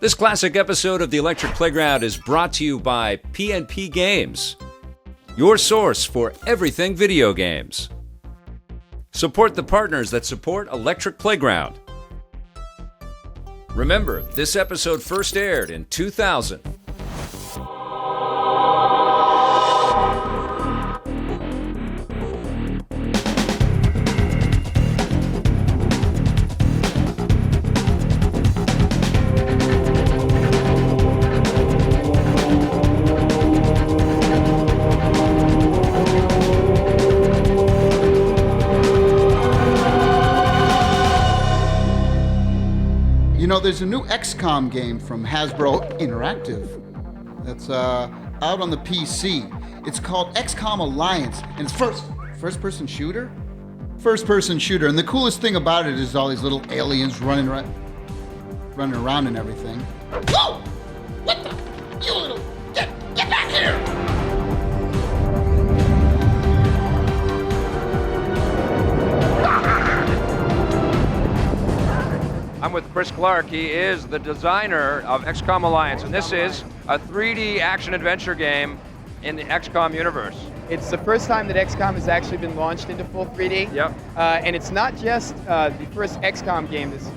This classic episode of the Electric Playground is brought to you by PNP Games, your source for everything video games. Support the partners that support Electric Playground. Remember, this episode first aired in 2000. You know, there's a new XCOM game from Hasbro Interactive that's out on the PC. It's called XCOM Alliance, and it's first-person shooter? First-person shooter, and the coolest thing about it is all these little aliens running around and everything. Whoa! What the? You little... Get back here! I'm with Chris Clark. He is the designer of XCOM Alliance, and this is a 3D action-adventure game in the XCOM universe. It's the first time that XCOM has actually been launched into full 3D. Yep. And it's not just the first XCOM game that's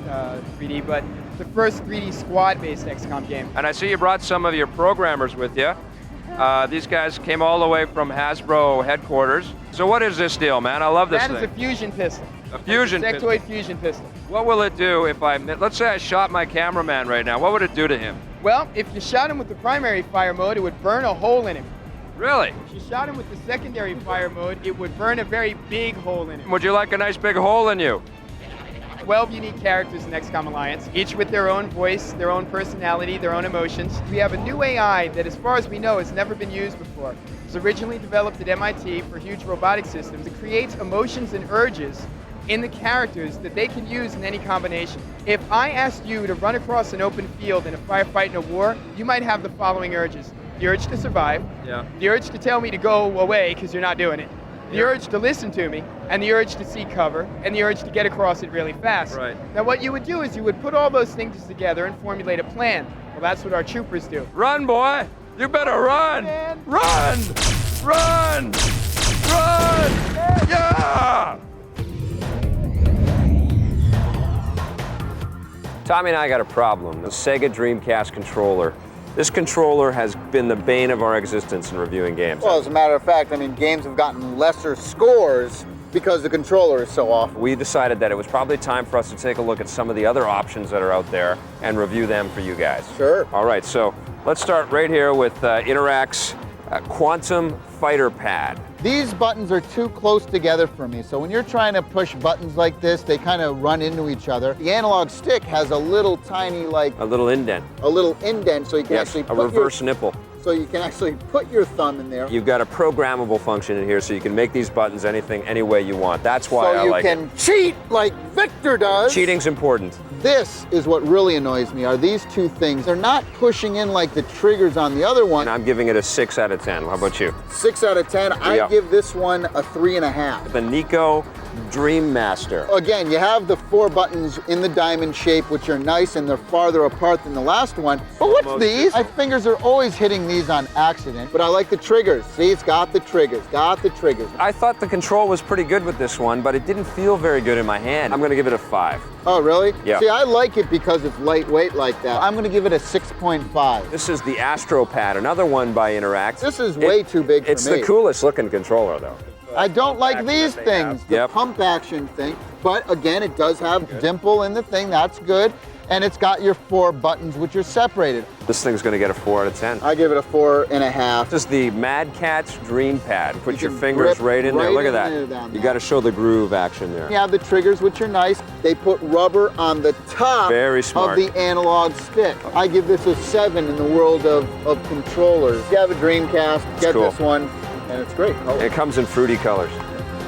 3D, but the first 3D squad-based XCOM game. And I see you brought some of your programmers with you. These guys came all the way from Hasbro headquarters. So what is this deal, man? I love this thing. That is a fusion pistol. A fusion pistol? Sectoid fusion pistol. What will it do if let's say I shot my cameraman right now, what would it do to him? Well, if you shot him with the primary fire mode, it would burn a hole in him. Really? If you shot him with the secondary fire mode, it would burn a very big hole in him. Would you like a nice big hole in you? 12 unique characters in XCOM Alliance, each with their own voice, their own personality, their own emotions. We have a new AI that, as far as we know, has never been used before. It was originally developed at MIT for huge robotic systems. It creates emotions and urges in the characters that they can use in any combination. If I asked you to run across an open field in a firefight in a war, you might have the following urges. The urge to survive, the urge to tell me to go away because you're not doing it, the urge to listen to me, and the urge to seek cover, and the urge to get across it really fast. Right. Now what you would do is you would put all those things together and formulate a plan. Well, that's what our troopers do. Run, boy! You better run! Man. Run! Run! Run! Yeah! Tommy and I got a problem. The SEGA Dreamcast controller. This controller has been the bane of our existence in reviewing games. Well, as a matter of fact, I mean, games have gotten lesser scores because the controller is so awful. We decided that it was probably time for us to take a look at some of the other options that are out there and review them for you guys. Sure. All right, so let's start right here with Interact's Quantum Fighter Pad. These buttons are too close together for me, so when you're trying to push buttons like this, they kind of run into each other. The analog stick has a little tiny, A little indent. So you can actually a reverse nipple. So you can actually put your thumb in there. You've got a programmable function in here, so you can make these buttons any way you want. That's why I like it. So you can cheat like Victor does. Cheating's important. This is what really annoys me, are these two things. They're not pushing in like the triggers on the other one. And I'm giving it a 6 out of 10. How about you? 6 out of 10. I give this one a 3.5. The Nico Dream Master. Again, you have the 4 buttons in the diamond shape, which are nice, and they're farther apart than the last one. But what's these? My fingers are always hitting these on accident, but I like the triggers. See, it's got the triggers, I thought the control was pretty good with this one, but it didn't feel very good in my hand. I'm gonna give it a 5. Oh, really? Yeah. See, I like it because it's lightweight like that. I'm gonna give it a 6.5. This is the Astro Pad, another one by Interact. This is way too big for me. It's the coolest looking controller, though. I don't like these things, the Yep. pump action thing, but again, it does have dimple in the thing, that's good. And it's got your 4 buttons, which are separated. This thing's gonna get a 4 out of 10. I give it a 4.5. This is the MadCatz Dream Pad. Put your can fingers grip right in there. right Look at in that. there down You there. gotta show the groove action there. You have the triggers, which are nice. They put rubber on the top Very smart. of the analog stick. I give this a 7 in the world of controllers. If you have a Dreamcast, get cool. this one, and it's great. It comes in fruity colors.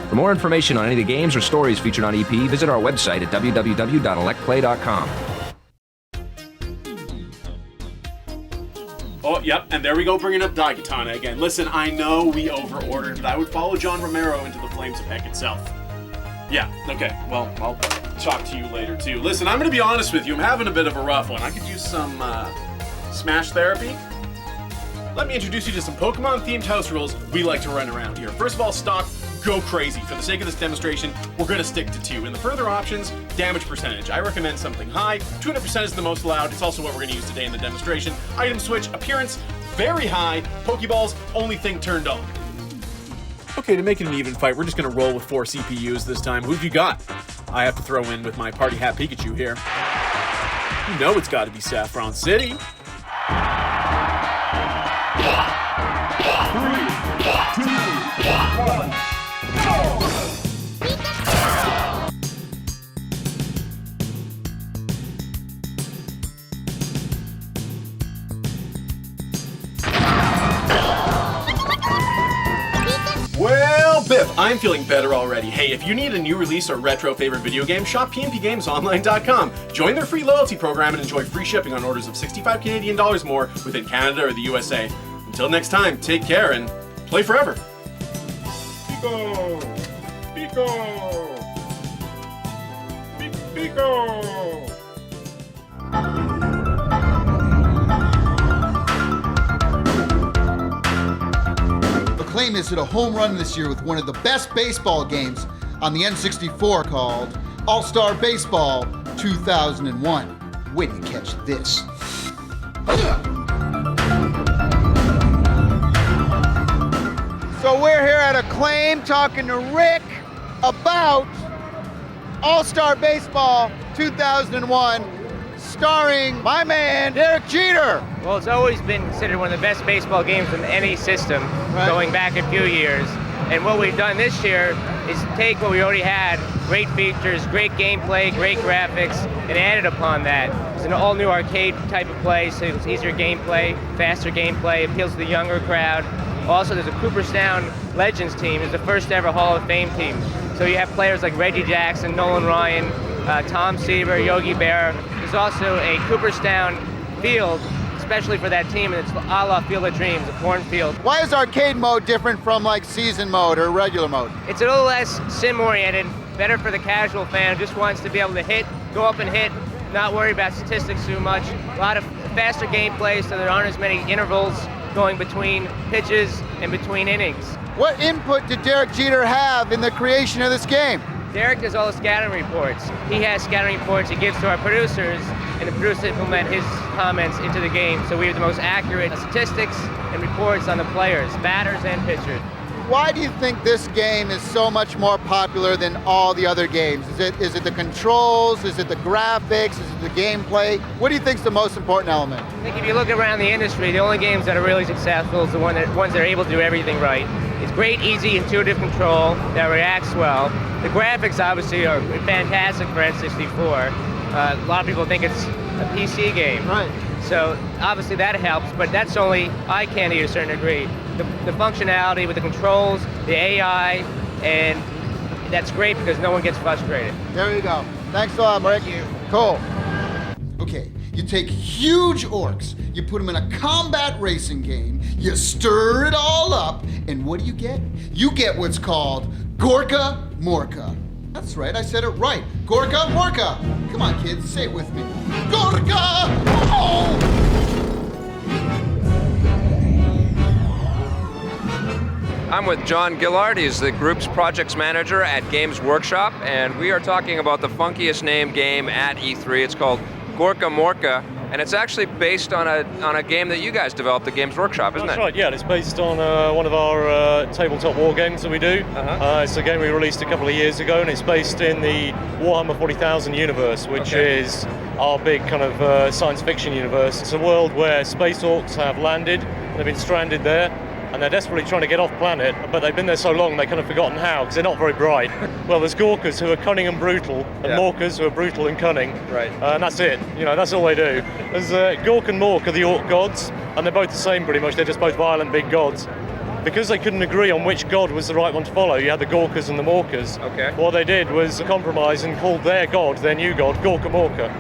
For more information on any of the games or stories featured on EP, visit our website at www.electplay.com. Oh, yep, and there we go, bringing up Daikatana again. Listen, I know we over-ordered, but I would follow John Romero into the flames of heck itself. Yeah, okay. Well, I'll talk to you later, too. Listen, I'm going to be honest with you. I'm having a bit of a rough one. I could use some Smash therapy. Let me introduce you to some Pokemon-themed house rules we like to run around here. First of all, stock, go crazy. For the sake of this demonstration, we're going to stick to 2. And the further options, damage percentage. I recommend something high. 200% is the most allowed. It's also what we're going to use today in the demonstration. Item switch, appearance, very high. Pokeballs, only thing turned on. Okay, to make it an even fight, we're just going to roll with 4 CPUs this time. Who've you got? I have to throw in with my party hat Pikachu here. You know it's got to be Saffron City. 3, 2, 1, go! Well, Biff, I'm feeling better already. Hey, if you need a new release or retro favorite video game, shop pnpgamesonline.com. Join their free loyalty program and enjoy free shipping on orders of 65 Canadian dollars more within Canada or the USA. Until next time, take care and play forever. Pico! Pico! Pico! Acclaim has hit a home run this year with one of the best baseball games on the N64 called All-Star Baseball 2001. Wait till you catch this. So we're here at Acclaim talking to Rick about All-Star Baseball 2001, starring my man, Derek Jeter. Well, it's always been considered one of the best baseball games from any system, going back a few years. And what we've done this year is take what we already had, great features, great gameplay, great graphics, and added upon that. It's an all-new arcade type of play, so it's easier gameplay, faster gameplay, appeals to the younger crowd. Also, there's a Cooperstown Legends team. It's the first ever Hall of Fame team. So you have players like Reggie Jackson, Nolan Ryan, Tom Seaver, Yogi Berra. There's also a Cooperstown field, especially for that team, and it's a la Field of Dreams, a cornfield. Why is arcade mode different from like season mode or regular mode? It's a little less sim-oriented, better for the casual fan who just wants to be able to hit, go up and hit, not worry about statistics too much. A lot of faster gameplay, so there aren't as many intervals going between pitches and between innings. What input did Derek Jeter have in the creation of this game? Derek does all the scouting reports. He has scouting reports he gives to our producers, and the producers implement his comments into the game, so we have the most accurate statistics and reports on the players, batters and pitchers. Why do you think this game is so much more popular than all the other games? Is it the controls? Is it the graphics? Is it the gameplay? What do you think is the most important element? I think if you look around the industry, the only games that are really successful is the ones that are able to do everything right. It's great, easy, intuitive control that reacts well. The graphics obviously are fantastic for N64. A lot of people think it's a PC game. Right. So obviously that helps, but that's only eye candy to a certain degree. The functionality with the controls, the AI, and that's great because no one gets frustrated. There you go. Thanks a lot, Rick. Thank you. Cool. Okay, you take huge orcs, you put them in a combat racing game, you stir it all up, and what do you get? You get what's called Gorkamorka. That's right, I said it right. Gorkamorka. Come on, kids, say it with me. Gorka! Oh! I'm with Jon Gillard. He's the group's projects manager at Games Workshop, and we are talking about the funkiest named game at E3. It's called Gorkamorka, and it's actually based on a game that you guys developed at Games Workshop, isn't That's it? right, yeah. It's based on one of our tabletop war games that we do. It's a game we released a couple of years ago, and it's based in the Warhammer 40,000 universe, which is our big kind of science fiction universe. It's a world where space orcs have landed, they've been stranded there, and they're desperately trying to get off planet, but they've been there so long they've kind of forgotten how, because they're not very bright. Well, there's Gorkas who are cunning and brutal, and Morkas who are brutal and cunning. Right. And that's it, that's all they do. There's Gork and Mork are the orc gods, and they're both the same pretty much, they're just both violent big gods. Because they couldn't agree on which god was the right one to follow, you had the Gorkas and the Morkas. Okay. What they did was compromise and called their god, their new god, Gorkamorka.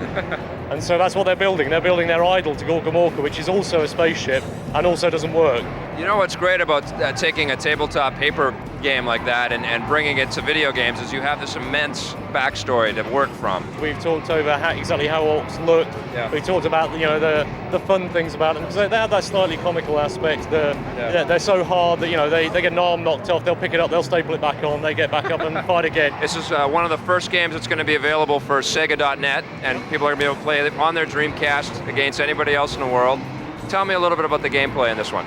And so that's what they're building. They're building their idol to Gorkamorka, which is also a spaceship and also doesn't work. You know what's great about taking a tabletop paper game like that and bringing it to video games is you have this immense backstory to work from. We've talked over exactly how orcs look. Yeah. We talked about the fun things about them because they have that slightly comical aspect. They're so hard that they get an arm knocked off, they'll pick it up, they'll staple it back on, they get back up and fight again. This is one of the first games that's going to be available for Sega.net, and people are going to be able to play it on their Dreamcast against anybody else in the world. Tell me a little bit about the gameplay in this one.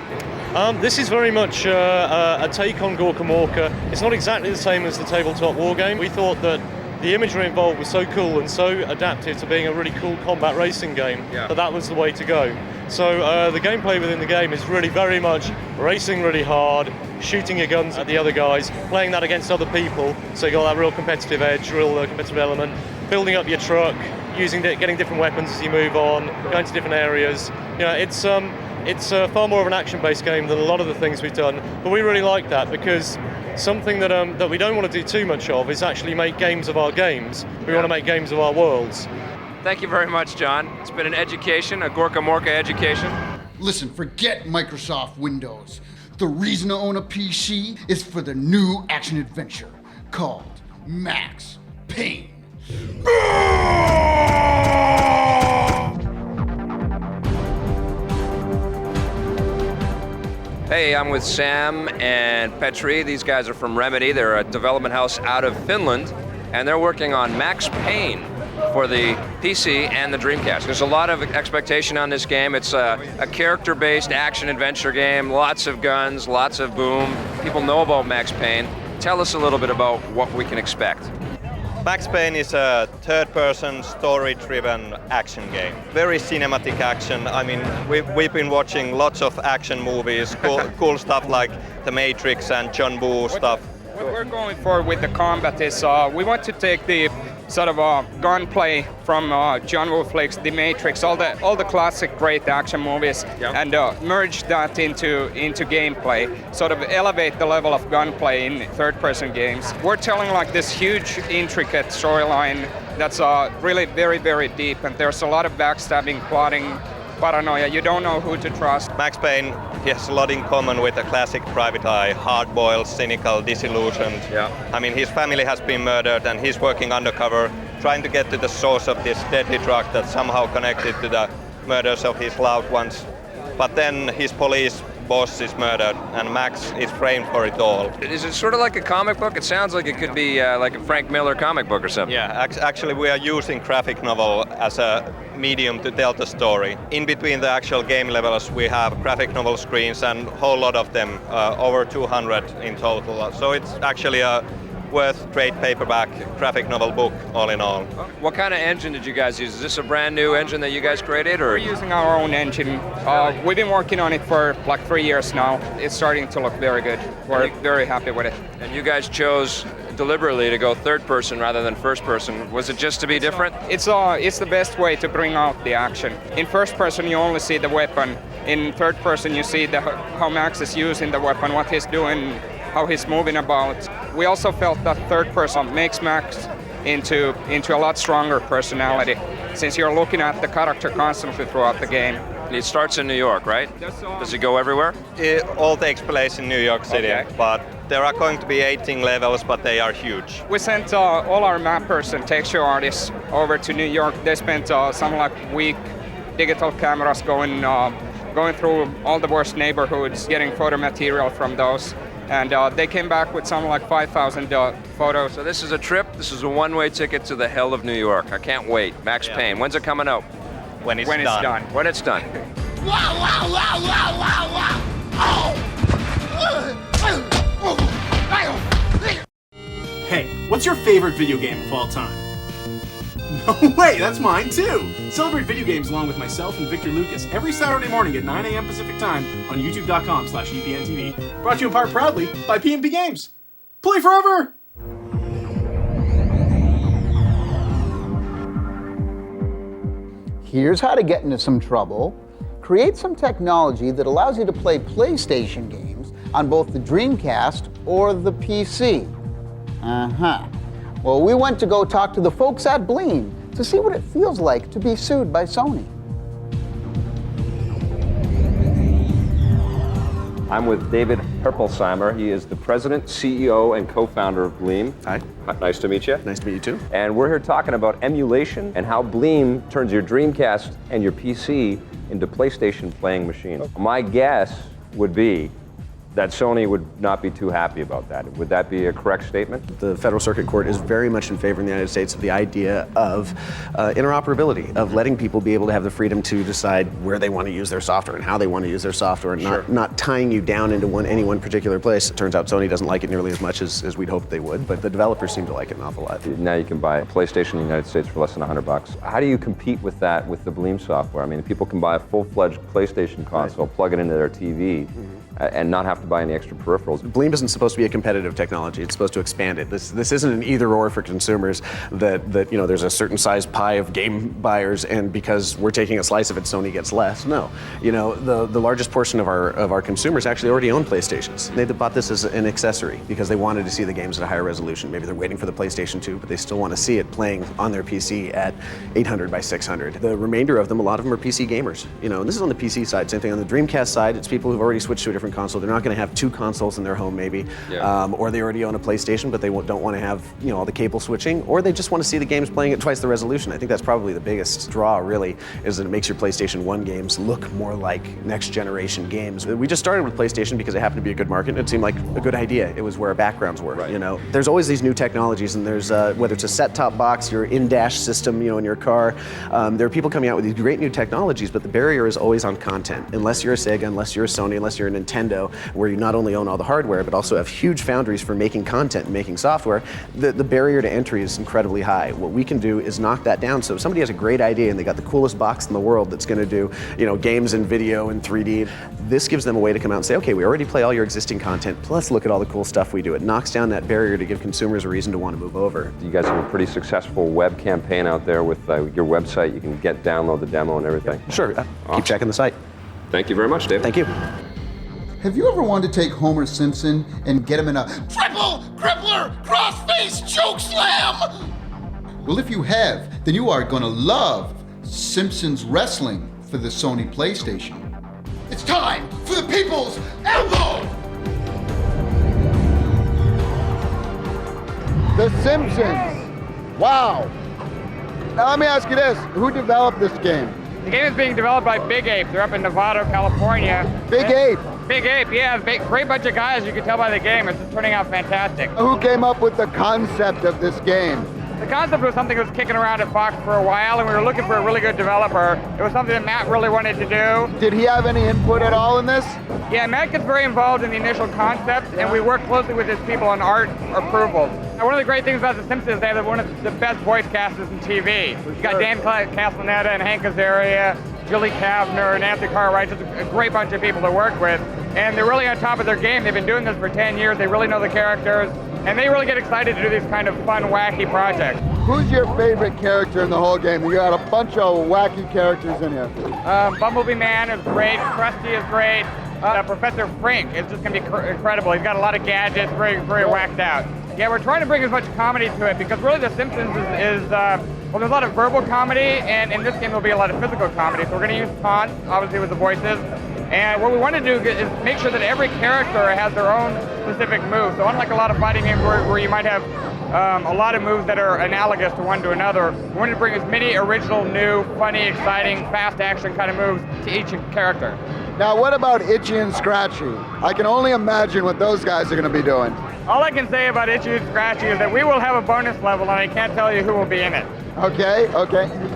This is very much a take on Gorkamorka. It's not exactly the same as the tabletop war game. We thought that the imagery involved was so cool and so adapted to being a really cool combat racing game that was the way to go. So the gameplay within the game is really very much racing really hard, shooting your guns at the other guys, playing that against other people, so you got that real competitive edge, real competitive element, building up your truck, getting different weapons as you move on, going to different areas. It's far more of an action-based game than a lot of the things we've done, but we really like that because something that we don't want to do too much of is actually make games of our games. We want to make games of our worlds. Thank you very much, John. It's been an education, a Gorkamorka education. Listen, forget Microsoft Windows. The reason to own a PC is for the new action-adventure called Max Payne. Hey, I'm with Sam and Petri. These guys are from Remedy. They're a development house out of Finland, and they're working on Max Payne for the PC and the Dreamcast. There's a lot of expectation on this game. It's a character-based action-adventure game, lots of guns, lots of boom. People know about Max Payne. Tell us a little bit about what we can expect. Max Payne is a third-person, story-driven action game. Very cinematic action. I mean, we've been watching lots of action movies, cool stuff like The Matrix and John Woo stuff. What we're going for with the combat is we want to take the sort of gunplay from John Woo flicks, The Matrix, all the classic great action movies, and merge that into gameplay. Sort of elevate the level of gunplay in third-person games. We're telling like this huge, intricate storyline that's really very, very deep, and there's a lot of backstabbing, plotting, paranoia. You don't know who to trust. Max Payne has a lot in common with a classic private eye, hard-boiled, cynical, disillusioned. I mean, his family has been murdered and he's working undercover, trying to get to the source of this deadly drug that's somehow connected to the murders of his loved ones. But then his police boss is murdered and Max is framed for it all. Is it sort of like a comic book? It sounds like it could be like a Frank Miller comic book or something. Yeah, actually we are using graphic novel as a medium to tell the story. In between the actual game levels we have graphic novel screens and a whole lot of them, over 200 in total. So it's actually a worth trade paperback graphic novel book all in all. What kind of engine did you guys use? Is this a brand new engine that you guys created? Or? We're using our own engine. We've been working on it for like 3 years now. It's starting to look very good. We're very happy with it. And you guys chose deliberately to go third person rather than first person. Was it just to be different? It's the best way to bring out the action. In first person you only see the weapon. In third person you see how Max is using the weapon, what he's doing, how he's moving about. We also felt that third person makes Max into a lot stronger personality, since you're looking at the character constantly throughout the game. It starts in New York, right? Does it go everywhere? It all takes place in New York City, but there are going to be 18 levels, but they are huge. We sent all our mappers and texture artists over to New York. They spent something like a week, digital cameras going through all the worst neighborhoods, getting photo material from those. And they came back with something like 5,000 photos. So this is a trip. This is a one-way ticket to the hell of New York. I can't wait. Max Payne. When's it coming out? When it's done. When it's done. Wow, wow, wow, wow, wow, wow! Hey, what's your favorite video game of all time? No way, that's mine too! Celebrate video games along with myself and Victor Lucas every Saturday morning at 9 a.m. Pacific Time on youtube.com/EPNTV. Brought to you in part proudly by PNP Games. Play forever! Here's how to get into some trouble. Create some technology that allows you to play PlayStation games on both the Dreamcast or the PC. Well, we went to go talk to the folks at Bleem to see what it feels like to be sued by Sony. I'm with David Herpolsheimer. He is the president, CEO, and co-founder of Bleem. Hi. Nice to meet you. Nice to meet you too. And we're here talking about emulation and how Bleem turns your Dreamcast and your PC into PlayStation playing machines. My guess would be that Sony would not be too happy about that. Would that be a correct statement? The Federal Circuit Court is very much in favor in the United States of the idea of interoperability, of letting people be able to have the freedom to decide where they want to use their software and how they want to use their software, and not tying you down into any one particular place. It turns out Sony doesn't like it nearly as much as we'd hoped they would, but the developers seem to like it an awful lot. Now you can buy a PlayStation in the United States for less than $100. How do you compete with that with the Bleem software? I mean, people can buy a full-fledged PlayStation console, plug it into their TV, and not have to buy any extra peripherals. Bleem isn't supposed to be a competitive technology. It's supposed to expand it. This isn't an either-or for consumers that you know there's a certain size pie of game buyers, and because we're taking a slice of it, Sony gets less. No, you know the largest portion of our consumers actually already own PlayStations. They bought this as an accessory because they wanted to see the games at a higher resolution. Maybe they're waiting for the PlayStation 2, but they still want to see it playing on their PC at 800 by 600. The remainder of them, a lot of them are PC gamers. You know, and this is on the PC side. Same thing on the Dreamcast side. It's people who've already switched to a different console. They're not going to have two consoles in their home maybe, or they already own a PlayStation, but they don't want to have all the cable switching, or they just want to see the games playing at twice the resolution. I think that's probably the biggest draw, really, is that it makes your PlayStation 1 games look more like next generation games. We just started with PlayStation because it happened to be a good market, and it seemed like a good idea. It was where our backgrounds were. You know, there's always these new technologies, and there's whether it's a set-top box, your in-dash system, in your car. There are people coming out with these great new technologies, but the barrier is always on content. Unless you're a SEGA, unless you're a Sony, unless you're a Nintendo, where you not only own all the hardware, but also have huge foundries for making content and making software, the barrier to entry is incredibly high. What we can do is knock that down. So if somebody has a great idea and they got the coolest box in the world that's going to do, games and video and 3D, this gives them a way to come out and say, okay, we already play all your existing content, plus look at all the cool stuff we do. It knocks down that barrier to give consumers a reason to want to move over. You guys have a pretty successful web campaign out there with your website. You can download the demo and everything. Sure. Keep checking the site. Thank you very much, Dave. Thank you. Have you ever wanted to take Homer Simpson and get him in a Triple crippler crossface choke slam? Well, if you have, then you are going to love Simpsons Wrestling for the Sony PlayStation. It's time for the people's elbow! The Simpsons. Wow. Now let me ask you this, who developed this game? The game is being developed by Big Ape. They're up in Nevada, California. Big Ape? Big Ape, yeah. Great bunch of guys. You can tell by the game. It's just turning out fantastic. Who came up with the concept of this game? The concept was something that was kicking around at Fox for a while, and we were looking for a really good developer. It was something that Matt really wanted to do. Did he have any input at all in this? Yeah, Matt gets very involved in the initial concept, and we work closely with his people on art approvals. And one of the great things about The Simpsons is they have one of the best voice casters in TV. You've got Dan Castellaneta and Hank Azaria, Julie Kavner, Nancy Cartwright, just a great bunch of people to work with. And they're really on top of their game. They've been doing this for 10 years. They really know the characters. And they really get excited to do these kind of fun, wacky projects. Who's your favorite character in the whole game? You got a bunch of wacky characters in here. Bumblebee Man is great. Krusty is great. Professor Frink is just going to be incredible. He's got a lot of gadgets, very, very whacked out. Yeah, we're trying to bring as much comedy to it because really The Simpsons is well, there's a lot of verbal comedy, and in this game there'll be a lot of physical comedy. So we're going to use taunts, obviously, with the voices. And what we want to do is make sure that every character has their own specific move. So unlike a lot of fighting games where you might have a lot of moves that are analogous to one to another, we want to bring as many original, new, funny, exciting, fast action kind of moves to each character. Now what about Itchy and Scratchy? I can only imagine what those guys are going to be doing. All I can say about Itchy and Scratchy is that we will have a bonus level, and I can't tell you who will be in it. Okay.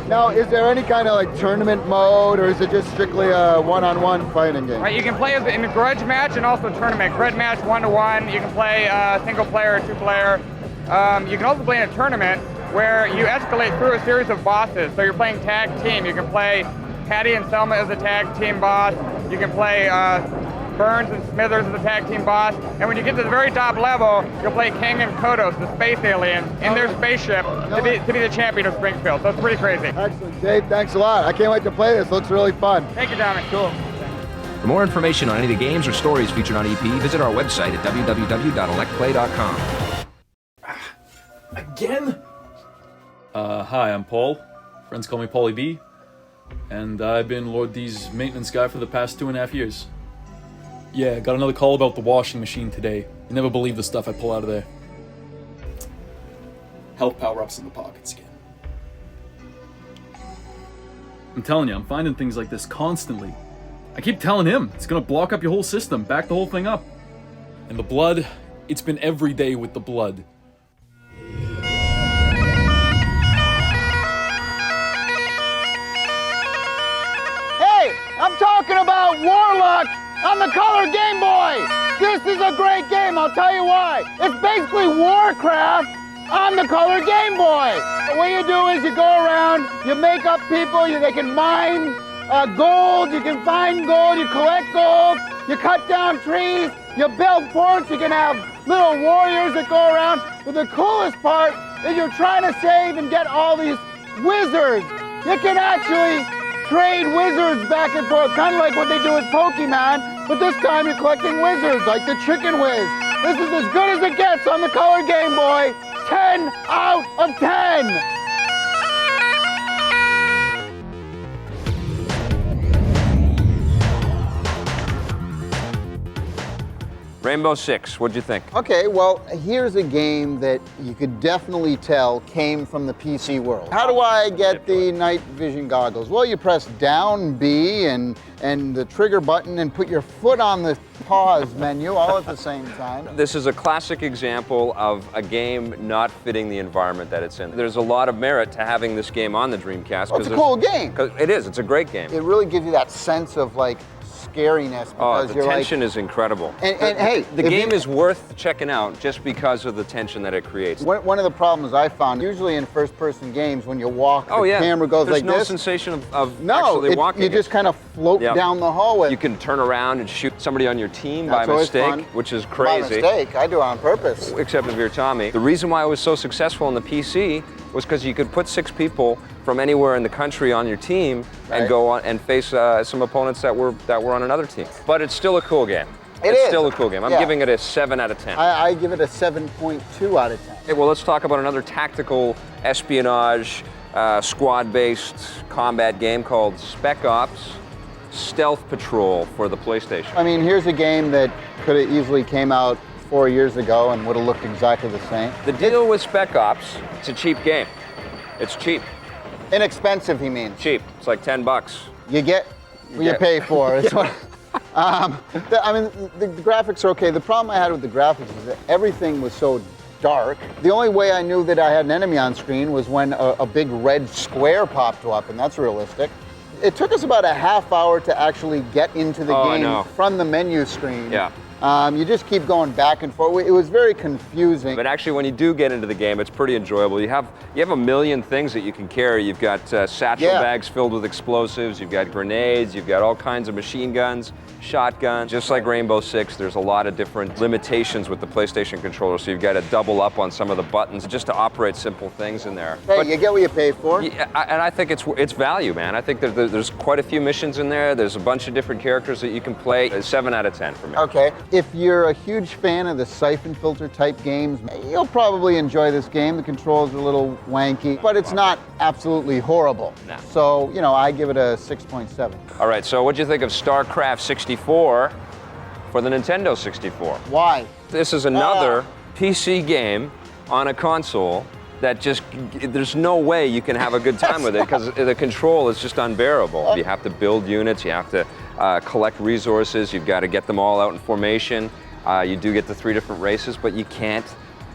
Now, is there any kind of tournament mode, or is it just strictly a one-on-one fighting game? Right, you can play in a grudge match and also tournament. Grudge match 1-to-1. You can play single player or 2-player. You can also play in a tournament where you escalate through a series of bosses. So you're playing tag team. You can play Patty and Selma as a tag team boss. You can play Burns and Smithers as a tag team boss. And when you get to the very top level, you'll play King and Kodos, the space aliens, in their spaceship to be the champion of Springfield. So it's pretty crazy. Excellent. Dave, thanks a lot. I can't wait to play this. Looks really fun. Thank you, Dominic. Cool. For more information on any of the games or stories featured on EP, visit our website at www.electplay.com. Again? Hi, I'm Paul. Friends call me Paulie B. And I've been Lord D's maintenance guy for the past 2.5 years. Yeah, got another call about the washing machine today. You never believe the stuff I pull out of there. Health power-ups in the pockets again. I'm telling you, I'm finding things like this constantly. I keep telling him, it's gonna block up your whole system, back the whole thing up. And the blood, it's been every day with the blood. Hey, I'm talking about Warlock on the Color Game Boy. This is a great game, I'll tell you why. It's basically Warcraft on the Color Game Boy. What you do is you go around, you make up people, they can mine gold, you can find gold, you collect gold, you cut down trees, you build forts, you can have little warriors that go around. But the coolest part is you're trying to save and get all these wizards. You can actually trade wizards back and forth, kind of like what they do with Pokemon, but this time you're collecting wizards, like the Chicken Wiz. This is as good as it gets on the Color Game Boy. 10 out of 10. Rainbow Six, what'd you think? Okay, well, here's a game that you could definitely tell came from the PC world. How do I get the night vision goggles? Well, you press down B and the trigger button and put your foot on the pause menu all at the same time. This is a classic example of a game not fitting the environment that it's in. There's a lot of merit to having this game on the Dreamcast. Well, it's a cool game. It is, it's a great game. It really gives you that sense of like scariness because the tension is incredible. And hey, the game is worth checking out just because of the tension that it creates. One of the problems I found, usually in first-person games, when you walk, the camera goes There's like no this. sensation of actually walking. You just kind of float down the hallway. You can turn around and shoot somebody on your team by mistake, which is crazy. By mistake, I do it on purpose. Except if you're Tommy. The reason why it was so successful on the PC was because you could put 6 people from anywhere in the country on your team and go on and face some opponents that were on another team. But it's still a cool game. It's still a cool game. I'm giving it a 7 out of 10. I give it a 7.2 out of 10. Okay, well, let's talk about another tactical espionage, squad-based combat game called Spec Ops Stealth Patrol for the PlayStation. I mean, here's a game that could have easily came out 4 years ago and would have looked exactly the same. The deal with Spec Ops, it's a cheap game. It's cheap. Inexpensive, he means. Cheap. It's like $10. You get what you pay for. It's what, I mean, the graphics are okay. The problem I had with the graphics is that everything was so dark. The only way I knew that I had an enemy on screen was when a big red square popped up, and that's realistic. It took us about a half hour to actually get into the game from the menu screen. Yeah. You just keep going back and forth. It was very confusing. But actually, when you do get into the game, it's pretty enjoyable. You have a million things that you can carry. You've got satchel bags filled with explosives. You've got grenades. You've got all kinds of machine guns, shotguns. Just like Rainbow Six, there's a lot of different limitations with the PlayStation controller. So you've got to double up on some of the buttons just to operate simple things in there. Hey, but you get what you pay for. Yeah, and I think it's value, man. I think that there's quite a few missions in there. There's a bunch of different characters that you can play. A 7 out of 10 for me. Okay. If you're a huge fan of the siphon filter type games, you'll probably enjoy this game. The controls are a little wanky, but it's not absolutely horrible. No. So, you know, I give it a 6.7. All right, so what'd you think of Starcraft 64 for the Nintendo 64? Why? This is another PC game on a console that just, there's no way you can have a good time with it because the control is just unbearable. You have to build units, you have to collect resources, you've got to get them all out in formation. You do get the 3 different races, but you can't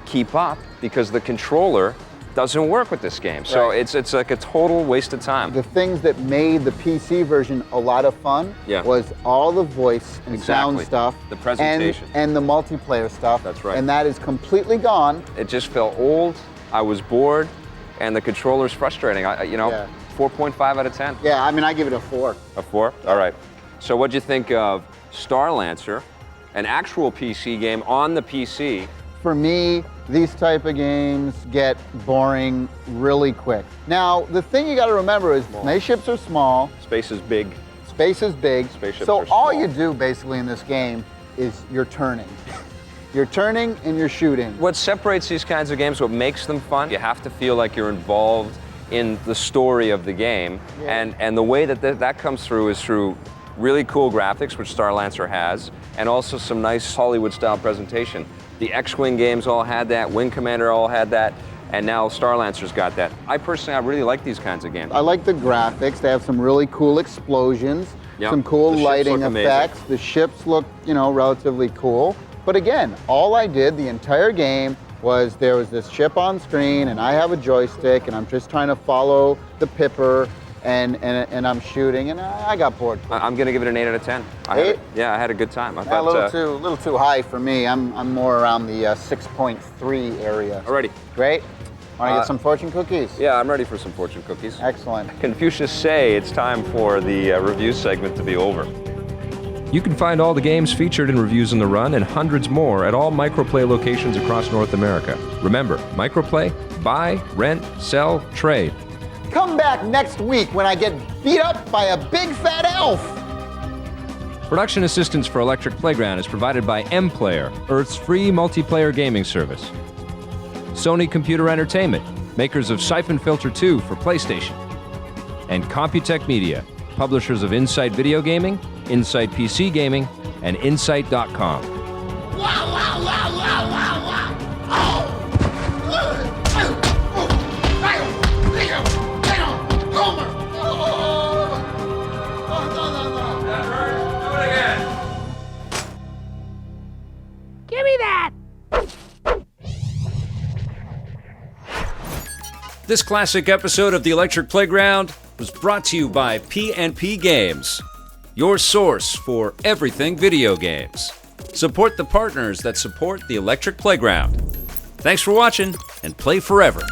keep up because the controller doesn't work with this game. So it's like a total waste of time. The things that made the PC version a lot of fun was all the voice and sound stuff. The presentation. And the multiplayer stuff. That's right. And that is completely gone. It just felt old, I was bored, and the controller's frustrating. 4.5 out of 10. Yeah, I mean, I give it a 4. A 4? All right. So what'd you think of Starlancer, an actual PC game on the PC? For me, these type of games get boring really quick. Now, the thing you got to remember is spaceships are small. Space is big. Space is big. Spaceships so are small. all you do basically in this game is you're turning. You're turning and you're shooting. What separates these kinds of games, what makes them fun, you have to feel like you're involved in the story of the game. And the way that that comes through is through really cool graphics, which Starlancer has, and also some nice Hollywood-style presentation. The X-Wing games all had that, Wing Commander all had that, and now Starlancer's got that. I really like these kinds of games. I like the graphics. They have some really cool explosions, some cool lighting effects. The ships look, relatively cool. But again, all I did the entire game was there was this ship on screen, and I have a joystick, and I'm just trying to follow the pipper, and I'm shooting, and I got bored. I'm going to give it an 8 out of 10. 8? I had a good time. I thought, a little too high for me. I'm more around the 6.3 area. Alrighty. Great. Want to get some fortune cookies? Yeah, I'm ready for some fortune cookies. Excellent. Confucius say it's time for the review segment to be over. You can find all the games featured in Reviews in the Run and hundreds more at all Microplay locations across North America. Remember, Microplay, buy, rent, sell, trade. Come back next week when I get beat up by a big fat elf. Production assistance for Electric Playground is provided by M-Player, Earth's free multiplayer gaming service. Sony Computer Entertainment, makers of Siphon Filter 2 for PlayStation. And Computech Media, publishers of Insight Video Gaming, Insight PC Gaming, and Insight.com. Wow, wow, wow, wow, wow, wow. Oh! Give me that! This classic episode of the Electric Playground was brought to you by P&P Games, your source for everything video games. Support the partners that support the Electric Playground. Thanks for watching, and play forever.